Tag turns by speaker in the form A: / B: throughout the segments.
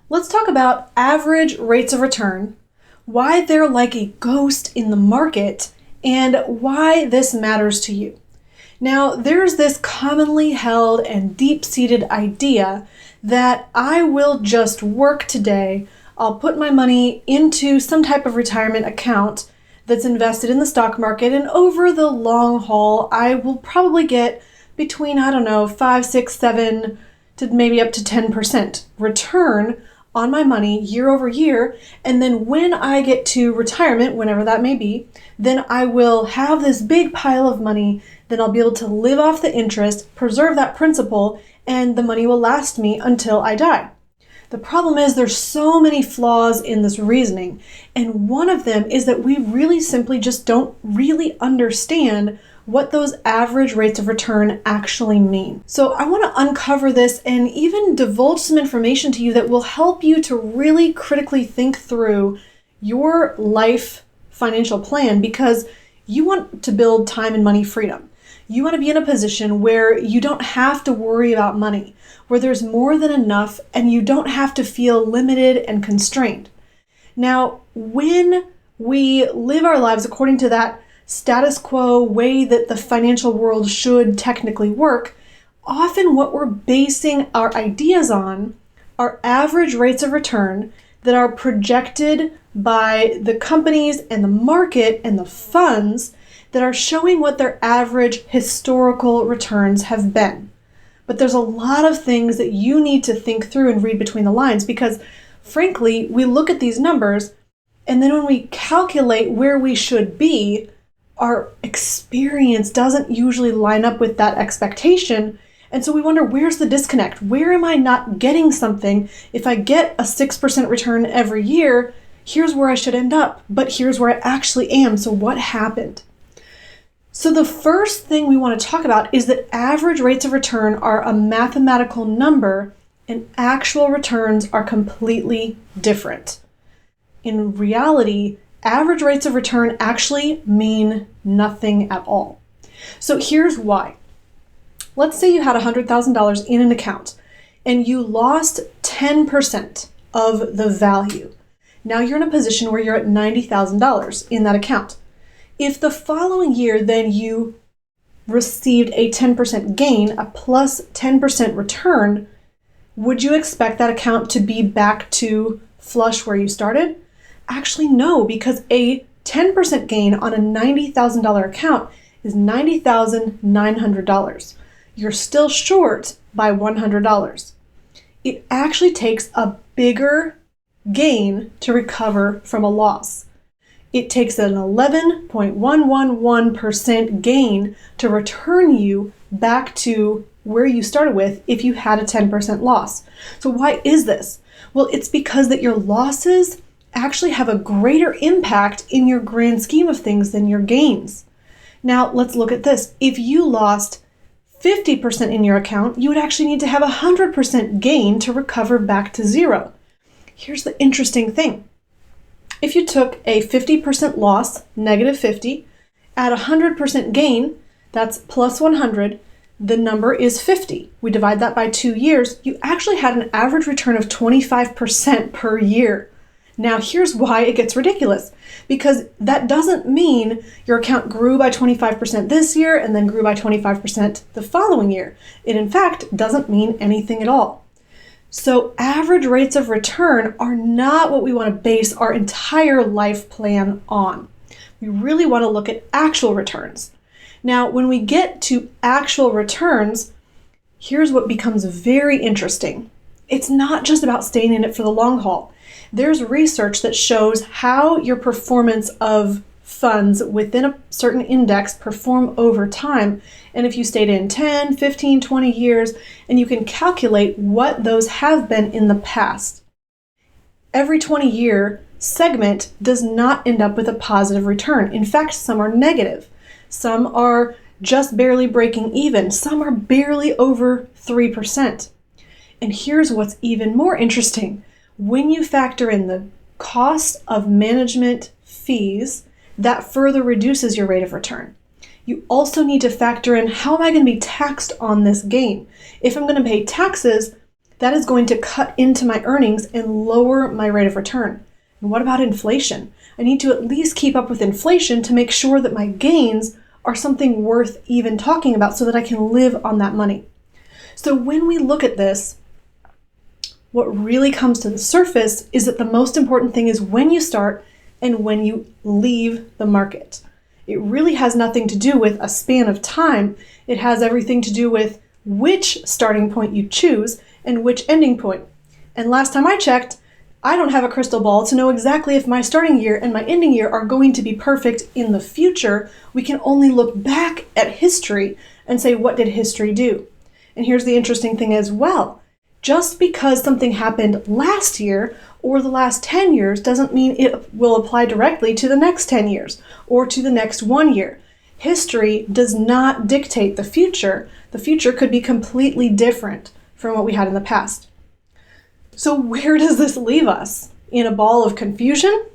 A: Let's talk about average rates of return, why they're like a ghost in the market, and why this matters to you. Now, there's this commonly held and deep-seated idea that I will just work today, I'll put my money into some type of retirement account that's invested in the stock market, and over the long haul, I will probably get between, 5, 6, 7 to maybe up to 10% return on my money year over year. And then when I get to retirement, whenever that may be, then I will have this big pile of money. Then I'll be able to live off the interest, preserve that principal, and the money will last me until I die. The problem is there's so many flaws in this reasoning. And one of them is that we really simply just don't really understand what those average rates of return actually mean. So I want to uncover this and even divulge some information to you that will help you to really critically think through your life financial plan, because you want to build time and money freedom. You want to be in a position where you don't have to worry about money, where there's more than enough and you don't have to feel limited and constrained. Now, when we live our lives according to that status quo way that the financial world should technically work, often what we're basing our ideas on are average rates of return that are projected by the companies and the market and the funds that are showing what their average historical returns have been. But there's a lot of things that you need to think through and read between the lines, because frankly, we look at these numbers and then when we calculate where we should be, our experience doesn't usually line up with that expectation. And so we wonder, where's the disconnect? Where am I not getting something? If I get a 6% return every year, here's where I should end up, but here's where I actually am. So what happened? So the first thing we want to talk about is that average rates of return are a mathematical number and actual returns are completely different. In reality, average rates of return actually mean nothing at all. So here's why. Let's say you had $100,000 in an account and you lost 10% of the value. Now you're in a position where you're at $90,000 in that account. If the following year then you received a 10% gain, a plus 10% return, would you expect that account to be back to flush where you started? Actually, no, because a 10% gain on a $90,000 account is $90,900. You're still short by $100. It actually takes a bigger gain to recover from a loss. It takes an 11.111% gain to return you back to where you started with if you had a 10% loss. So why is this? Well, it's because that your losses actually have a greater impact in your grand scheme of things than your gains. Now, let's look at this. If you lost 50% in your account, you would actually need to have a 100% gain to recover back to zero. Here's the interesting thing. If you took a 50% loss, negative 50, at a 100% gain, that's plus 100, the number is 50. We divide that by 2 years, you actually had an average return of 25% per year. Now, here's why it gets ridiculous, because that doesn't mean your account grew by 25% this year and then grew by 25% the following year. It, in fact, doesn't mean anything at all. So average rates of return are not what we want to base our entire life plan on. We really want to look at actual returns. Now, when we get to actual returns, here's what becomes very interesting. It's not just about staying in it for the long haul. There's research that shows how your performance of funds within a certain index perform over time. And if you stayed in 10, 15, 20 years, and you can calculate what those have been in the past. Every 20-year segment does not end up with a positive return. In fact, some are negative. Some are just barely breaking even. Some are barely over 3%. And here's what's even more interesting. When you factor in the cost of management fees, that further reduces your rate of return. You also need to factor in, how am I going to be taxed on this gain? If I'm going to pay taxes, That is going to cut into my earnings and lower my rate of return. And what about inflation? I need to at least keep up with inflation to make sure that my gains are something worth even talking about so that I can live on that money. So when we look at this, what really comes to the surface is that the most important thing is when you start and when you leave the market. It really has nothing to do with a span of time. It has everything to do with which starting point you choose and which ending point. And last time I checked, I don't have a crystal ball to know exactly if my starting year and my ending year are going to be perfect in the future. We can only look back at history and say, what did history do? And here's the interesting thing as well. Just because something happened last year or the last 10 years doesn't mean it will apply directly to the next 10 years or to the next 1 year. History does not dictate the future. The future could be completely different from what we had in the past. So where does this leave us? In a ball of confusion?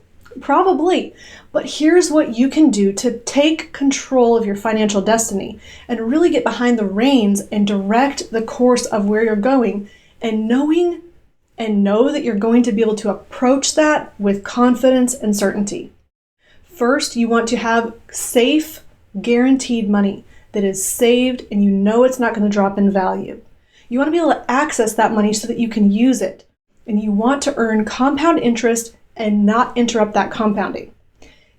A: Probably. But here's what you can do to take control of your financial destiny and really get behind the reins and direct the course of where you're going, and know that you're going to be able to approach that with confidence and certainty. First, you want to have safe, guaranteed money that is saved and you know it's not going to drop in value. You want to be able to access that money so that you can use it. And you want to earn compound interest and not interrupt that compounding.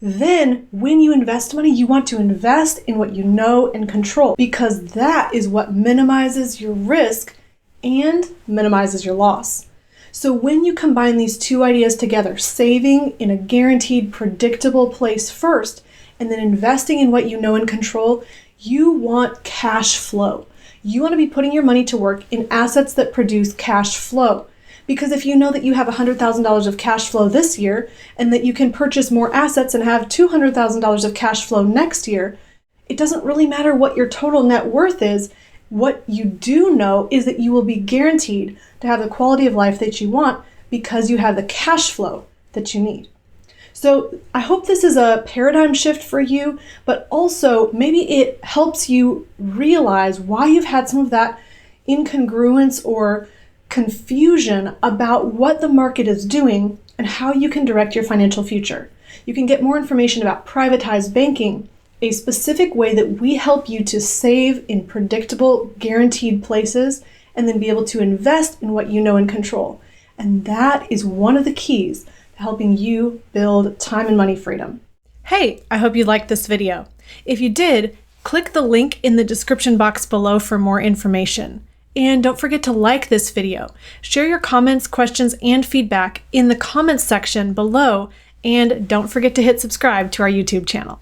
A: Then, when you invest money, you want to invest in what you know and control, because that is what minimizes your risk and minimizes your loss. So when you combine these two ideas together, saving in a guaranteed, predictable place first, and then investing in what you know and control, you want cash flow. You want to be putting your money to work in assets that produce cash flow. Because if you know that you have $100,000 of cash flow this year and that you can purchase more assets and have $200,000 of cash flow next year, it doesn't really matter what your total net worth is. What you do know is that you will be guaranteed to have the quality of life that you want because you have the cash flow that you need. So I hope this is a paradigm shift for you, but also maybe it helps you realize why you've had some of that incongruence or confusion about what the market is doing and how you can direct your financial future. You can get more information about privatized banking, a specific way that we help you to save in predictable, guaranteed places, and then be able to invest in what you know and control. And that is one of the keys to helping you build time and money freedom. Hey, I hope you liked this video. If you did, click the link in the description box below for more information. And don't forget to like this video. Share your comments, questions, and feedback in the comments section below. And don't forget to hit subscribe to our YouTube channel.